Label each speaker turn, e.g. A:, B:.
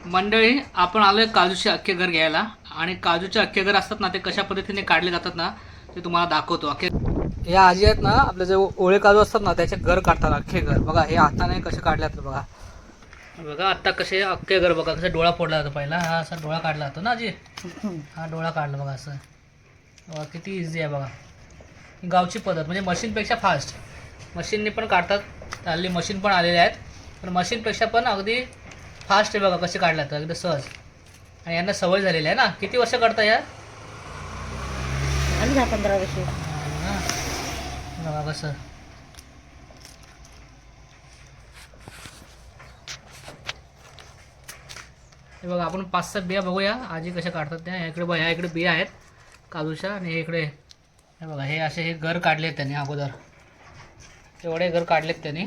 A: मंडळी, आपण आलोय काजूचे अख्खे घर घ्यायला आणि काजूचे अख्खे घर असतात ना ते कशा पद्धतीने काढले जातात ना ते तुम्हाला दाखवतो. अख्खे या आजी आहेत ना, आपले जे ओळे काजू असतात ना त्याचे घर काढतात अख्खे घर. बघा हे हाताने कसे काढले बघा. बघा आता कसे अख्खे घर बघा, कसा डोळा फोडला जातो पहिला. हा असा डोळा काढला जातो ना आजी. हा डोळा काढला बघा असं. बघा किती इझी आहे बघा. ही गावची पद्धत, म्हणजे मशीनपेक्षा फास्ट. मशीनने पण काढतात, हल्ली मशीन पण आलेले आहेत, पण मशीनपेक्षा पण अगदी फास्ट आहे बघा कसे काढले तर अगदी सहज. आणि यांना सवय झालेली आहे ना. किती वर्ष करता यार?
B: आम्ही 10-15 वर्ष.
A: बघा कसं. हे बघा आपण 5-6 बिया बघूया आजी कशा काढतात त्या. इकडे बघा, ह्या इकडे बिया आहेत काजूच्या आणि इकडे हे बघा हे असे हे घर काढले आहेत त्यांनी अगोदर. एवढे घर काढलेत त्यांनी.